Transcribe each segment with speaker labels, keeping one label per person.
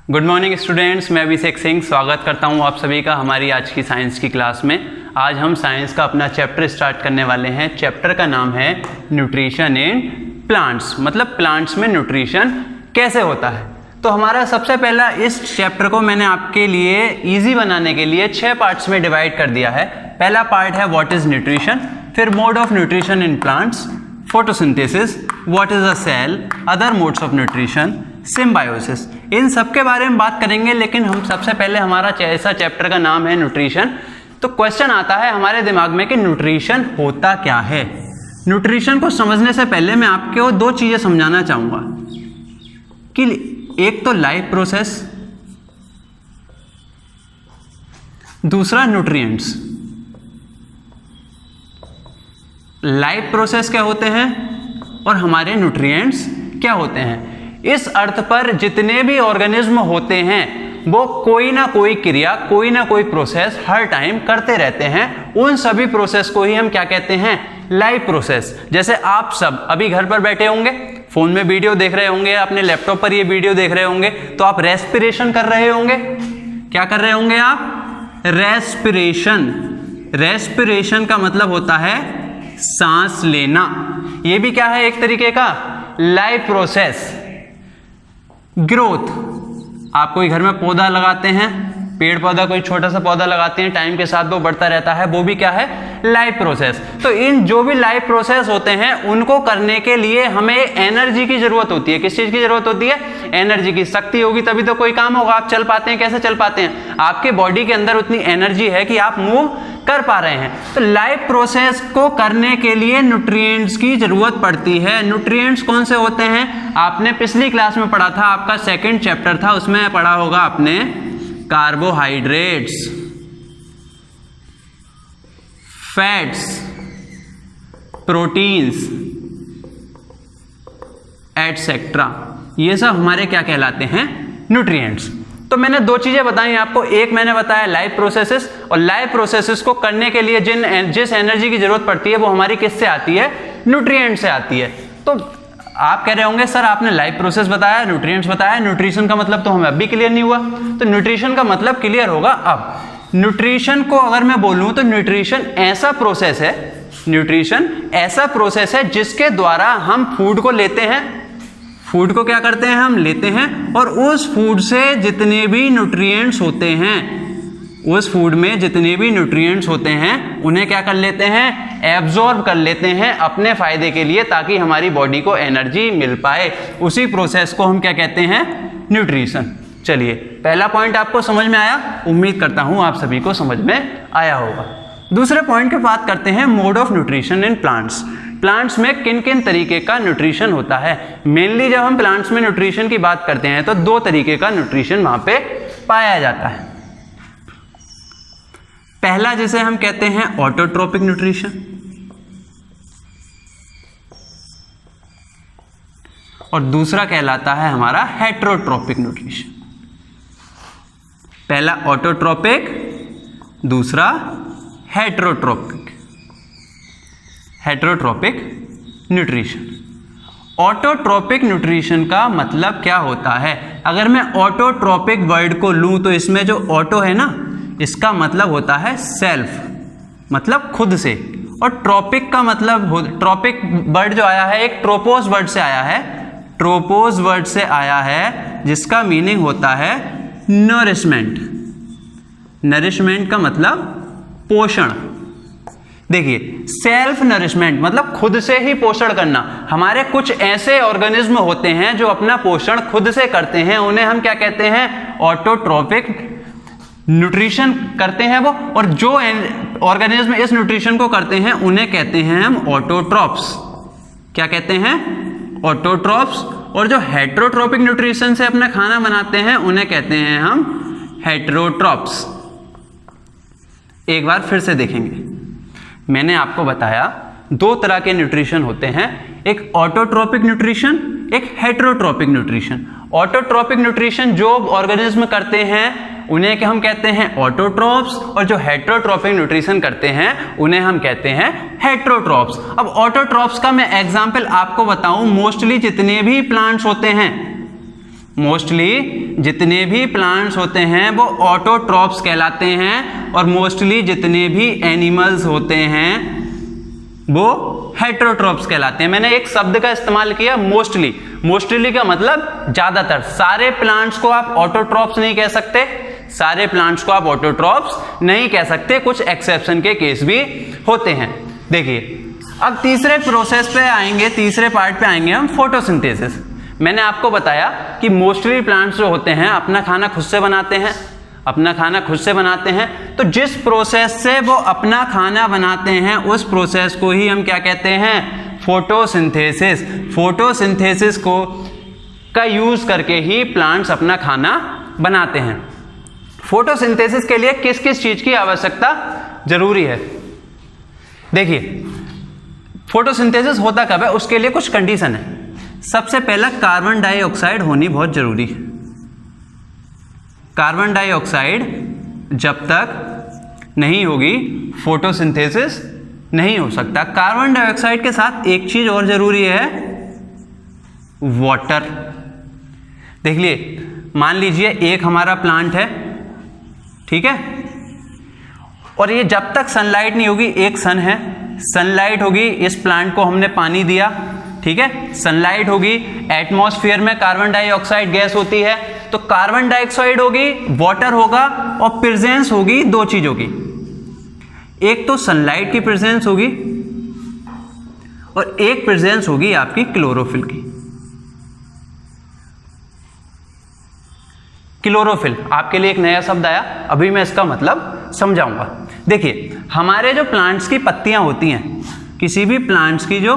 Speaker 1: Good morning students, मैं अभिषेक सिंह स्वागत करता हूं आप सभी का हमारी आज की साइंस की क्लास में। आज हम साइंस का अपना चैप्टर स्टार्ट करने वाले हैं। चैप्टर का नाम है न्यूट्रिशन इन प्लांट्स, मतलब प्लांट्स में न्यूट्रिशन कैसे होता है। तो हमारा सबसे पहला इस चैप्टर को मैंने आपके लिए इजी बनाने के लिए 6 पार्ट्स में डिवाइड कर दिया है। पहला पार्ट है व्हाट इज न्यूट्रिशन, फिर mode of nutrition in plants, photosynthesis, what is a cell, other modes of nutrition, symbiosis. इन सब के बारे में बात करेंगे, लेकिन हम सबसे पहले हमारा ऐसा चैप्टर का नाम है न्यूट्रिशन। तो क्वेश्चन आता है हमारे दिमाग में कि न्यूट्रिशन होता क्या है। न्यूट्रिशन को समझने से पहले मैं आपको 2 चीजें समझाना चाहूंगा कि एक तो लाइफ प्रोसेस, दूसरा न्यूट्रिएंट्स। लाइफ प्रोसेस क्या होते हैं और हमारे न्यूट्रिएंट्स क्या होते हैं। इस अर्थ पर जितने भी ऑर्गेनिज्म होते हैं वो कोई ना कोई क्रिया, कोई ना कोई प्रोसेस हर टाइम करते रहते हैं। उन सभी प्रोसेस को ही हम क्या कहते हैं, लाइफ प्रोसेस। जैसे आप सब अभी घर पर बैठे होंगे, फोन में वीडियो देख रहे होंगे, अपने लैपटॉप पर ये वीडियो देख रहे होंगे, तो आप रेस्पिरेशन कर रहे होंगे। क्या कर रहे होंगे आप? रेस्पिरेशन। रेस्पिरेशन का मतलब होता है सांस लेना। ये भी क्या है, एक तरीके का लाइफ प्रोसेस। ग्रोथ, आप कोई घर में पौधा लगाते हैं, पेड़ पौधा कोई छोटा सा पौधा लगाते हैं, टाइम के साथ वो बढ़ता रहता है, वो भी क्या है, लाइफ प्रोसेस। तो इन जो भी लाइफ प्रोसेस होते हैं उनको करने के लिए हमें एनर्जी की जरूरत होती है। किस चीज की जरूरत होती है? एनर्जी की। शक्ति होगी तभी तो कोई काम होगा। आप चल पाते हैं, कैसे चल पाते हैं? आपके बॉडी के अंदर उतनी एनर्जी है कि आप मूव कर पा रहे हैं। तो लाइफ प्रोसेस को करने के लिए न्यूट्रिएंट्स की जरूरत पड़ती है। न्यूट्रिएंट्स कौन से होते हैं? आपने पिछली क्लास में पढ़ा था, आपका 2nd चैप्टर था, उसमें पढ़ा होगा आपने कार्बोहाइड्रेट्स, फैट्स, प्रोटीन्स एटसेट्रा। ये सब हमारे क्या कहलाते हैं? न्यूट्रिएंट्स। तो मैंने 2 चीजें बताई आपको। एक मैंने बताया लाइफ प्रोसेसेस, और लाइफ प्रोसेसेस को करने के लिए जिस एनर्जी की जरूरत पड़ती है वो हमारी किससे आती है? न्यूट्रिएंट से आती है। तो आप कह रहे होंगे सर आपने लाइफ प्रोसेस बताया, न्यूट्रिएंट्स बताया, न्यूट्रिशन का मतलब तो हमें अभी क्लियर नहीं हुआ। तो न्यूट्रिशन का मतलब क्लियर होगा अब। न्यूट्रिशन को अगर मैं बोलूं तो न्यूट्रिशन ऐसा प्रोसेस है, न्यूट्रिशन ऐसा प्रोसेस है जिसके द्वारा हम फूड को लेते हैं। फूड को क्या करते हैं? हम लेते हैं, और उस फूड से जितने भी न्यूट्रिएंट्स होते हैं, उस फूड में जितने भी न्यूट्रिएंट्स होते हैं उन्हें क्या कर लेते हैं? एब्जॉर्ब कर लेते हैं अपने फायदे के लिए, ताकि हमारी बॉडी को एनर्जी मिल पाए। उसी प्रोसेस को हम क्या कहते हैं? न्यूट्रिशन। चलिए, पहला पॉइंट आपको समझ में आया? उम्मीद करता हूं आप सभी को समझ में आया होगा। दूसरे पॉइंट की बात करते हैं, mode of nutrition in plants. Plants में किन किन तरीके का न्यूट्रिशन होता है। मेनली जब हम प्लांट्स में न्यूट्रिशन की बात करते हैं तो 2 तरीके का न्यूट्रिशन वहां पे पाया जाता है। पहला जिसे हम कहते हैं ऑटोट्रोपिक न्यूट्रिशन, और दूसरा कहलाता है हमारा हेटेरोट्रोपिक न्यूट्रिशन। पहला ऑटोट्रोपिक, दूसरा हेटेरोट्रोपिक। हेटेरोट्रोपिक न्यूट्रिशन। ऑटोट्रोपिक न्यूट्रिशन का मतलब क्या होता है? अगर मैं ऑटोट्रोपिक वर्ड को लूं तो इसमें जो ऑटो है ना, इसका मतलब होता है सेल्फ, मतलब खुद से, और ट्रोपिक का मतलब, ट्रोपिक वर्ड जो आया है एक ट्रोपोस वर्ड से आया है, ट्रोपोस वर्ड से आया है, जिसका मीनिंग होता है नरिशमेंट। नरिशमेंट का मतलब पोषण। देखिए, सेल्फ नरिशमेंट मतलब खुद से ही पोषण करना। हमारे कुछ ऐसे ऑर्गेनिज्म होते हैं जो अपना पोषण खुद से करते हैं, उन्हें हम क्या कहते हैं? ऑटोट्रोपिक न्यूट्रिशन करते हैं वो। और जो ऑर्गेनिज्म इस न्यूट्रिशन को करते हैं उन्हें कहते हैं हम ऑटोट्रॉप्स। क्या कहते हैं? ऑटोट्रॉप्स। और जो हेटेरोट्रोपिक न्यूट्रिशन से अपना खाना बनाते हैं उन्हें कहते हैं हम हेटेरोट्रॉप्स। एक बार फिर से देखेंगे, मैंने आपको बताया 2 तरह के न्यूट्रिशन होते हैं, एक ऑटोट्रोपिक न्यूट्रिशन, एक हेटेरोट्रोपिक न्यूट्रिशन। ऑटोट्रोपिक न्यूट्रिशन जो ऑर्गेनिज्म करते हैं उन्हें हम कहते हैं ऑटोट्रॉप्स, और जो हेटेरोट्रोपिक न्यूट्रिशन करते हैं उन्हें हम कहते हैं हेटेरोट्रॉप्स। अब ऑटोट्रॉप्स का मैं एग्जांपल आपको बताऊं, मोस्टली जितने भी प्लांट्स होते हैं मोस्टली जितने भी प्लांट्स होते हैं वो ऑटोट्रॉप्स कहलाते हैं, और मोस्टली जितने भी एनिमल्स होते हैं वो हेटेरोट्रॉप्स कहलाते हैं। मैंने एक शब्द का इस्तेमाल किया मोस्टली। मोस्टली का मतलब ज्यादातर। सारे प्लांट्स को आप ऑटोट्रॉप्स नहीं कह सकते, सारे प्लांट्स को आप ऑटोट्रॉप्स नहीं कह सकते, कुछ एक्सेप्शन के केस भी होते हैं। देखिए अब तीसरे प्रोसेस पे आएंगे, तीसरे पार्ट पे आएंगे हम, फोटोसिंथेसिस। मैंने आपको बताया कि मोस्टली प्लांट्स जो होते हैं अपना खाना खुद से बनाते हैं, अपना खाना खुद से बनाते हैं। तो जिस प्रोसेस से वो अपना खाना बनाते हैं उस प्रोसेस को ही हम क्या कहते हैं? फोटोसिंथेसिस। फोटोसिंथेसिस को का यूज करके ही प्लांट्स अपना खाना बनाते हैं। फोटोसिंथेसिस के लिए किस किस चीज की आवश्यकता जरूरी है? देखिए फोटोसिंथेसिस होता कब है, उसके लिए कुछ कंडीशन है। सबसे पहला कार्बन डाइऑक्साइड होनी बहुत जरूरी है। कार्बन डाइऑक्साइड जब तक नहीं होगी फोटोसिंथेसिस नहीं हो सकता। कार्बन डाइऑक्साइड के साथ एक चीज और जरूरी है, वाटर। देख लिए, मान लीजिए एक हमारा प्लांट है, ठीक है, और ये जब तक सनलाइट नहीं होगी, एक सन है, सनलाइट होगी, इस प्लांट को हमने पानी दिया, ठीक है, सनलाइट होगी, एटमॉस्फेयर में कार्बन डाइऑक्साइड गैस होती है, तो कार्बन डाइऑक्साइड होगी, वाटर होगा, और प्रेजेंस होगी दो चीजों की। एक तो सनलाइट की प्रेजेंस होगी और एक प्रेजेंस होगी आपकी क्लोरोफिल की। क्लोरोफिल आपके लिए एक नया शब्द आया, अभी मैं इसका मतलब समझाऊंगा। देखिए हमारे जो प्लांट्स की पत्तियां होती हैं, किसी भी प्लांट्स की जो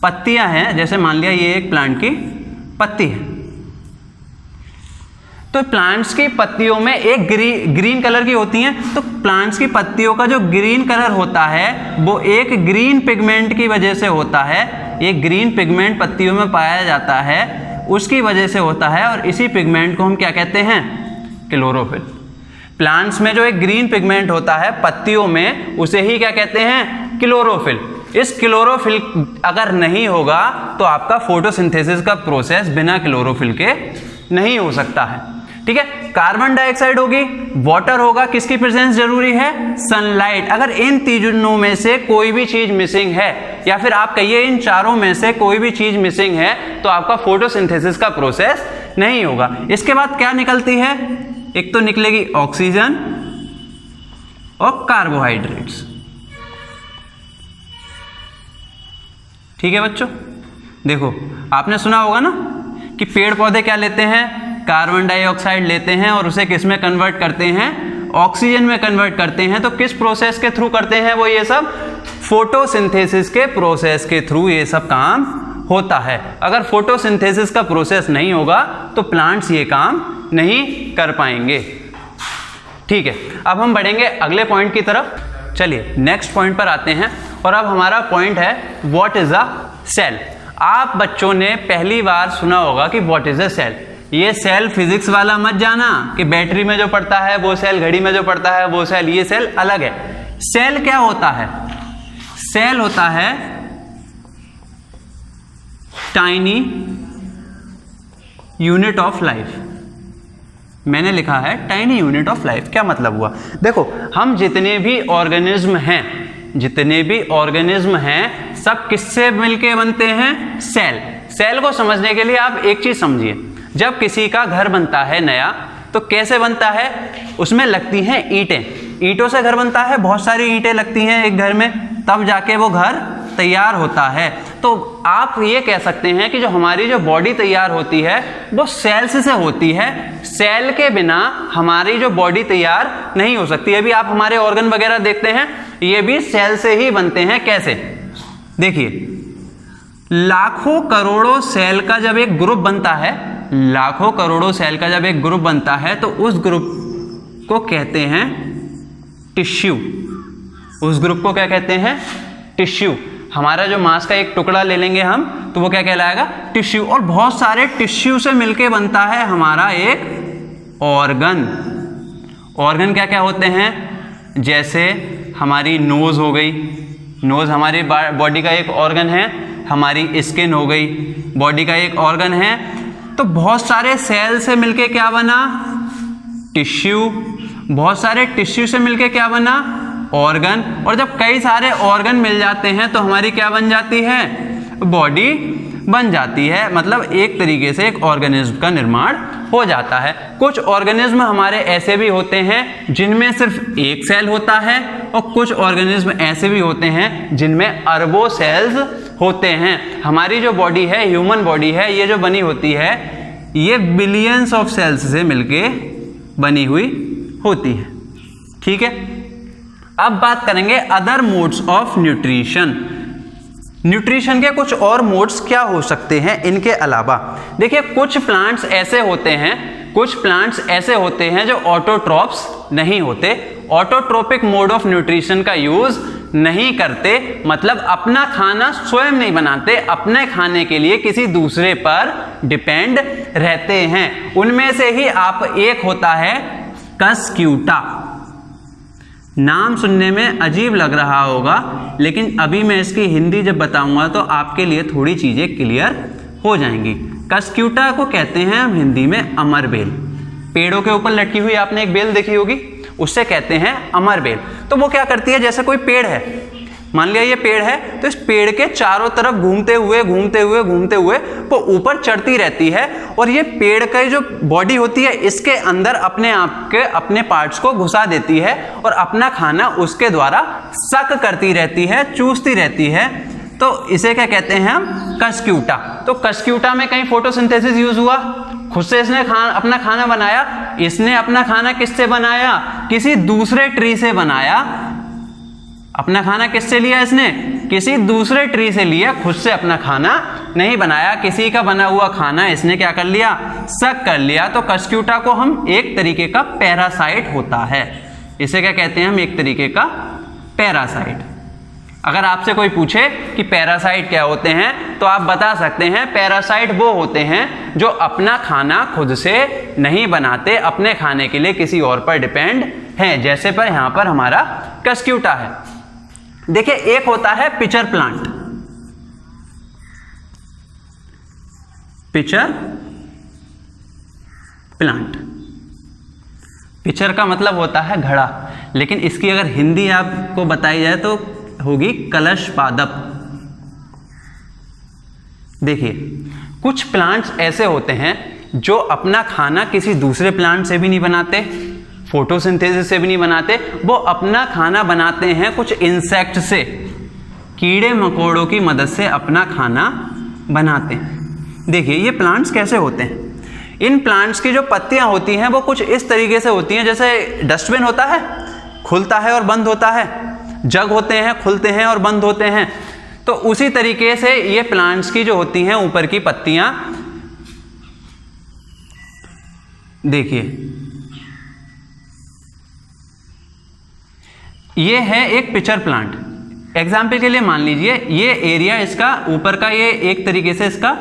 Speaker 1: पत्तियां हैं, जैसे मान लिया ये एक प्लांट की पत्ती है, तो प्लांट्स की पत्तियों में एक ग्रीन कलर की होती हैं। तो प्लांट्स की पत्तियों का जो ग्रीन कलर होता है वो एक ग्रीन पिगमेंट की वजह से होता है। एक ग्रीन पिगमेंट पत्तियों में पाया जाता है, उसकी वजह से होता है, और इसी पिगमेंट को हम क्या कहते हैं? क्लोरोफिल। प्लांट्स में जो एक ग्रीन पिगमेंट होता है पत्तियों में, उसे ही क्या कहते हैं? क्लोरोफिल। इस क्लोरोफिल अगर नहीं होगा तो आपका फोटोसिंथेसिस का प्रोसेस बिना क्लोरोफिल के नहीं हो सकता है, ठीक है। कार्बन डाइऑक्साइड होगी, वाटर होगा, किसकी प्रेजेंस जरूरी है? सनलाइट। अगर इन तीनों में से कोई भी चीज मिसिंग है, या फिर आप कहिए इन चारों में से कोई भी चीज मिसिंग है, तो आपका फोटोसिंथेसिस का प्रोसेस नहीं होगा। इसके बाद क्या निकलती है? एक तो निकलेगी ऑक्सीजन और कार्बोहाइड्रेट्स, ठीक है बच्चों। देखो आपने सुना होगा ना कि पेड़ पौधे क्या लेते हैं? कार्बन डाइऑक्साइड लेते हैं और उसे किस में कन्वर्ट करते हैं? ऑक्सीजन में कन्वर्ट करते हैं। तो किस प्रोसेस के थ्रू करते हैं वो? ये सब फोटोसिंथेसिस के प्रोसेस के थ्रू ये सब काम होता है। अगर फोटोसिंथेसिस का प्रोसेस नहीं होगा तो प्लांट्स ये काम नहीं कर पाएंगे, ठीक है। अब हम बढ़ेंगे अगले पॉइंट की तरफ। चलिए नेक्स्ट पॉइंट पर आते हैं, और अब हमारा पॉइंट है व्हाट इज अ सेल। आप बच्चों ने पहली बार सुना होगा कि व्हाट इज अ सेल। ये सेल फिजिक्स वाला मत जाना कि बैटरी में जो पड़ता है वो सेल, घड़ी में जो पड़ता है वो सेल, ये सेल अलग है। सेल क्या होता है? सेल होता है टाइनी यूनिट ऑफ लाइफ। मैंने लिखा है टाइनी यूनिट ऑफ लाइफ। क्या मतलब हुआ? देखो हम जितने भी ऑर्गेनिज्म हैं, जितने भी ऑर्गेनिज्म हैं, सब किससे मिलके बनते हैं? सेल। सेल को समझने के लिए आप एक चीज समझिए, जब किसी का घर बनता है नया, तो कैसे बनता है? उसमें लगती हैं ईंटें। ईंटों से घर बनता है, बहुत सारी ईंटें लगती हैं एक घर में, तब जाके वो घर तैयार होता है। तो आप ये कह सकते हैं कि जो हमारी जो बॉडी तैयार होती है वो सेल्स से होती है। सेल के बिना हमारी जो बॉडी तैयार नहीं हो सकती। अभी आप हमारे ऑर्गन वगैरह देखते हैं, ये भी सेल से ही बनते हैं। कैसे? देखिए लाखों करोड़ों सेल का जब एक ग्रुप बनता है, लाखों करोड़ों सेल का जब एक ग्रुप बनता है, तो उस ग्रुप को कहते हैं टिश्यू। उस ग्रुप को क्या कहते हैं? टिश्यू। हमारा जो मांस का एक टुकड़ा ले लेंगे हम, तो वो क्या कहलाएगा? टिश्यू। और बहुत सारे टिश्यू से मिलके बनता है हमारा एक ऑर्गन। ऑर्गन क्या क्या होते हैं? जैसे हमारी नोज हो गई, नोज हमारी बॉडी का एक ऑर्गन है। हमारी स्किन हो गई, बॉडी का एक ऑर्गन है। तो बहुत सारे सेल से मिलके क्या बना, टिश्यू, बहुत सारे टिश्यू से मिलके क्या बना, ऑर्गन, और जब कई सारे ऑर्गन मिल जाते हैं तो हमारी क्या बन जाती है, बॉडी बन जाती है। मतलब एक तरीके से एक ऑर्गेनिज्म का निर्माण हो जाता है। कुछ ऑर्गेनिज्म हमारे ऐसे भी होते हैं जिनमें सिर्फ एक सेल होता है, और कुछ ऑर्गेनिज्म ऐसे भी होते हैं जिनमें अरबों सेल्स होते हैं। हमारी जो बॉडी है, ह्यूमन बॉडी है, ये जो बनी होती है, ये बिलियंस ऑफ सेल्स से मिलके बनी हुई होती है। ठीक है, अब बात करेंगे other modes of nutrition. Nutrition के कुछ और मोड्स क्या हो सकते हैं इनके अलावा। देखिए, कुछ प्लांट्स ऐसे होते हैं जो ऑटोट्रॉप्स नहीं होते, ऑटोट्रोपिक मोड ऑफ न्यूट्रिशन का यूज नहीं करते, मतलब अपना खाना स्वयं नहीं बनाते, अपने खाने के लिए किसी दूसरे पर डिपेंड रहते हैं। उनमें से ही आप एक होता है कस्क्यूटा। नाम सुनने में अजीब लग रहा होगा, लेकिन अभी मैं इसकी हिंदी जब बताऊंगा तो आपके लिए थोड़ी चीज़ें क्लियर हो जाएंगी। कस्क्यूटा को कहते हैं हम हिंदी में अमर बेल। पेड़ों के ऊपर लटकी हुई आपने एक बेल देखी होगी, उससे कहते हैं अमर बेल। तो वो क्या करती है, जैसे कोई पेड़ है, मान लिया ये पेड़ है, तो इस पेड़ के चारों तरफ घूमते हुए वो ऊपर चढ़ती रहती है, और ये पेड़ का जो बॉडी होती है इसके अंदर अपने आप के अपने पार्ट्स को घुसा देती है और अपना खाना उसके द्वारा सक करती रहती है, चूसती रहती है। तो इसे क्या कहते हैं हम, कस्क्यूटा। तो कस्क्यूटा में कहीं फोटोसिंथेसिस यूज हुआ, खुद से इसने अपना खाना बनाया। इसने अपना खाना किससे बनाया, किसी दूसरे ट्री से बनाया। अपना खाना किससे लिया इसने, किसी दूसरे ट्री से लिया, खुद से अपना खाना नहीं बनाया। किसी का बना हुआ खाना इसने क्या कर लिया, सक कर लिया। तो कस्क्यूटा को हम एक तरीके का पैरासाइट होता है, इसे क्या कहते हैं हम, एक तरीके का पैरासाइट। अगर आपसे कोई पूछे कि पैरासाइट क्या होते हैं, तो आप बता सकते हैं पैरासाइट वो होते हैं जो अपना खाना खुद से नहीं बनाते, अपने खाने के लिए किसी और पर डिपेंड हैं, जैसे पर यहां पर हमारा कस्क्यूटा है। देखिए, एक होता है pitcher plant. Pitcher plant, pitcher का मतलब होता है घड़ा, लेकिन इसकी अगर हिंदी आपको बताई जाए तो होगी कलश पादप। देखिए, कुछ प्लांट्स ऐसे होते हैं जो अपना खाना किसी दूसरे प्लांट से भी नहीं बनाते, फोटोसिंथेसिस से भी नहीं बनाते, वो अपना खाना बनाते हैं कुछ इंसेक्ट से, कीड़े मकोड़ों की मदद से अपना खाना बनाते हैं। देखिए, ये प्लांट्स कैसे होते हैं। इन प्लांट्स की जो पत्तियां होती हैं वो कुछ इस तरीके से होती हैं, जैसे डस्टबिन होता है, खुलता है और बंद होता है, जग होते हैं, खुलते हैं और बंद होते हैं। तो उसी तरीके से ये प्लांट्स की जो होती हैं ऊपर की पत्तियां, देखिए ये है एक पिचर प्लांट। एग्जाम्पल के लिए मान लीजिए ये एरिया इसका ऊपर का, ये एक तरीके से इसका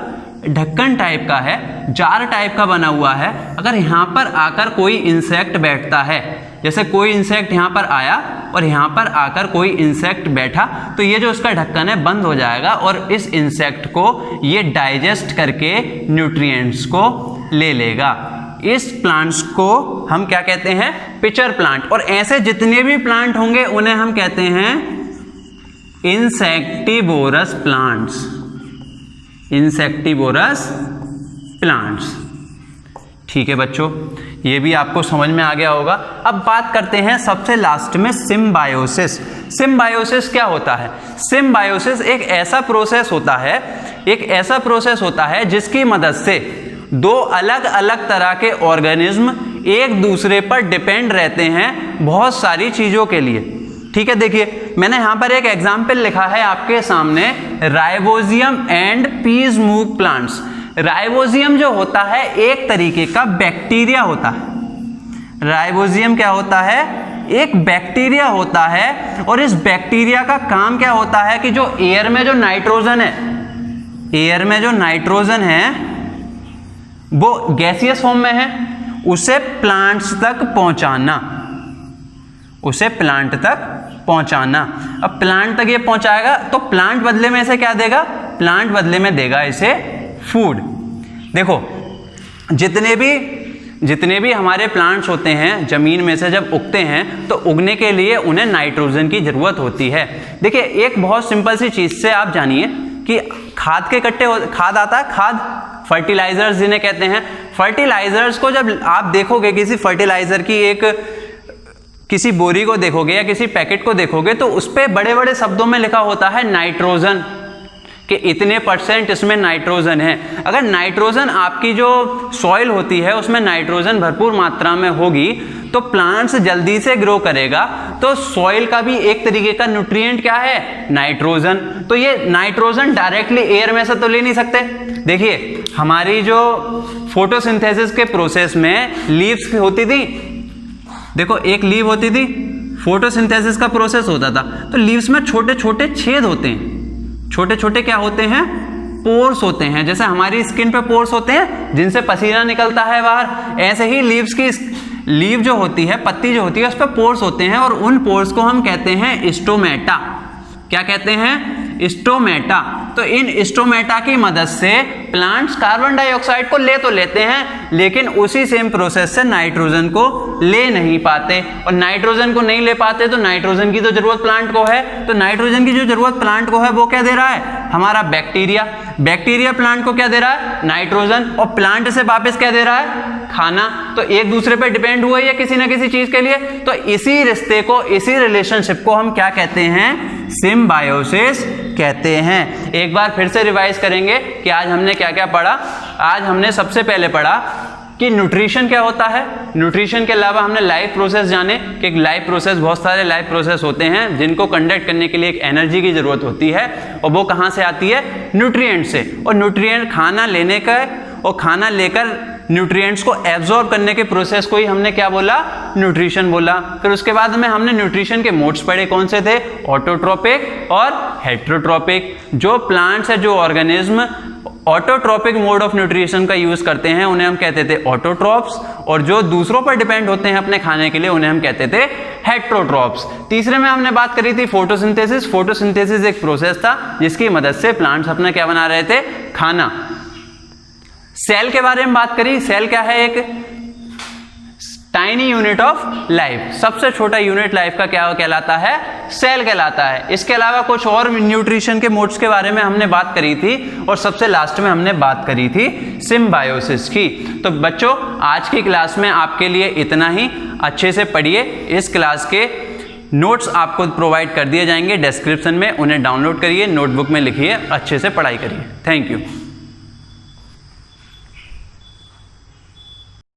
Speaker 1: ढक्कन टाइप का है, जार टाइप का बना हुआ है। अगर यहाँ पर आकर कोई इंसेक्ट बैठता है, जैसे कोई इंसेक्ट यहाँ पर आया और यहाँ पर आकर कोई इंसेक्ट बैठा, तो ये जो उसका ढक्कन है बंद हो जाएगा और इस इंसेक्ट को ये डाइजेस्ट करके न्यूट्रिएंट्स को ले लेगा। इस प्लांट्स को हम क्या कहते हैं, पिचर प्लांट। और ऐसे जितने भी प्लांट होंगे उन्हें हम कहते हैं इंसेक्टिवोरस प्लांट्स, इंसेक्टिवोरस प्लांट्स। ठीक है बच्चों, ये भी आपको समझ में आ गया होगा। अब बात करते हैं सबसे लास्ट में सिम्बायोसिस। सिम्बायोसिस क्या होता है? सिम्बायोसिस एक ऐसा प्रोसेस होता है जिसकी मदद से दो अलग अलग तरह के ऑर्गेनिज्म एक दूसरे पर डिपेंड रहते हैं बहुत सारी चीजों के लिए। ठीक है, देखिए मैंने यहां पर एक एग्जाम्पल लिखा है आपके सामने, rhizobium and peas move plants. Rhizobium जो होता है एक तरीके का बैक्टीरिया होता है। राइबोजियम क्या होता है? एक बैक्टीरिया होता है। और इस बैक्टीरिया का काम क्या होता है कि जो एयर में जो नाइट्रोजन है वो गैसियस फॉर्म में है, उसे प्लांट्स तक पहुंचाना। अब प्लांट तक ये पहुंचाएगा तो प्लांट बदले में इसे क्या देगा? प्लांट बदले में देगा इसे फूड। देखो जितने भी हमारे प्लांट्स होते हैं ज़मीन में से जब उगते हैं तो उगने के लिए उन्हें नाइट्रोजन की ज़रूरत होती है। देखिए एक बहुत सिंपल सी चीज़ से आप जानिए कि खाद के कट्टे खाद आता है, खाद फर्टिलाइजर्स जिन्हें कहते हैं। फर्टिलाइजर्स को जब आप देखोगे किसी फर्टिलाइजर की किसी बोरी को देखोगे या किसी पैकेट को देखोगे तो उस पर बड़े बड़े शब्दों में लिखा होता है नाइट्रोजन, कि इतने % इसमें नाइट्रोजन है। अगर नाइट्रोजन आपकी जो सॉइल होती है उसमें नाइट्रोजन भरपूर मात्रा में होगी तो प्लांट्स जल्दी से ग्रो करेगा। तो सॉइल का भी एक तरीके का न्यूट्रिएंट क्या है, नाइट्रोजन। तो ये नाइट्रोजन डायरेक्टली एयर में से तो ले नहीं सकते। देखिए हमारी जो फोटोसिंथेसिस के प्रोसेस में लीव्स होती थी, देखो एक लीव होती थी, फोटोसिंथेसिस का प्रोसेस होता था तो लीव्स में छोटे छोटे छेद होते हैं, छोटे छोटे क्या होते हैं, पोर्स होते हैं। जैसे हमारी स्किन पे पोर्स होते हैं जिनसे पसीना निकलता है बाहर, ऐसे ही लीव जो होती है, पत्ती जो होती है, उस पर पोर्स होते हैं और उन पोर्स को हम कहते हैं स्टोमेटा। क्या कहते हैं, स्टोमेटा। तो इन स्टोमेटा की मदद से प्लांट्स कार्बन डाइऑक्साइड को ले तो लेते हैं लेकिन उसी सेम प्रोसेस से नाइट्रोजन को ले नहीं पाते, और नाइट्रोजन को नहीं ले पाते तो नाइट्रोजन की तो जरूरत प्लांट को है। तो नाइट्रोजन की जो जरूरत प्लांट को है वो क्या दे रहा है, हमारा बैक्टीरिया। बैक्टीरिया प्लांट को क्या दे रहा है, नाइट्रोजन, और प्लांट से वापस क्या दे रहा है, खाना। तो एक दूसरे पे डिपेंड हुआ है किसी ना किसी चीज के लिए। तो इसी रिश्ते को, इसी रिलेशनशिप को हम क्या कहते हैं, सिम्बायोसिस कहते हैं। एक बार फिर से रिवाइज करेंगे कि आज हमने क्या क्या पढ़ा। आज हमने सबसे पहले पढ़ा कि न्यूट्रिशन क्या होता है। न्यूट्रिशन के अलावा हमने लाइफ प्रोसेस जाने कि लाइफ प्रोसेस, बहुत सारे लाइफ प्रोसेस होते हैं जिनको कंडक्ट करने के लिए एक एनर्जी की जरूरत होती है, और वो कहाँ से आती है, न्यूट्रिएंट से। और न्यूट्रिएंट खाना लेने का और खाना लेकर न्यूट्रिएंट्स को एब्जॉर्ब करने के प्रोसेस को ही हमने क्या बोला, न्यूट्रिशन बोला। फिर उसके बाद में हमने न्यूट्रिशन के मोड्स पढ़े, कौन से थे, ऑटोट्रोपिक और हेटेरोट्रोपिक। जो प्लांट्स है, जो organism autotrophic mode of nutrition का यूज करते हैं उन्हें हम कहते थे ऑटोट्रॉप्स, और जो दूसरों पर डिपेंड होते हैं अपने खाने के लिए उन्हें हम कहते थे हेटेरोट्रॉप्स। तीसरे में हमने बात करी थी फोटोसिंथेसिस। फोटोसिंथेसिस एक प्रोसेस था जिसकी मदद से प्लांट्स अपना क्या बना रहे थे, खाना। सेल के बारे में बात करी। सेल क्या है, एक टाइनी यूनिट ऑफ लाइफ, सबसे छोटा यूनिट लाइफ का क्या कहलाता है, सेल कहलाता है। इसके अलावा कुछ और न्यूट्रिशन के मोड्स के बारे में हमने बात करी थी, और सबसे लास्ट में हमने बात करी थी सिम्बायोसिस की। तो बच्चों आज की क्लास में आपके लिए इतना ही। अच्छे से पढ़िए। इस क्लास के नोट्स आपको प्रोवाइड कर दिए जाएंगे डिस्क्रिप्शन में, उन्हें डाउनलोड करिए, नोटबुक में लिखिए, अच्छे से पढ़ाई करिए। Thank you.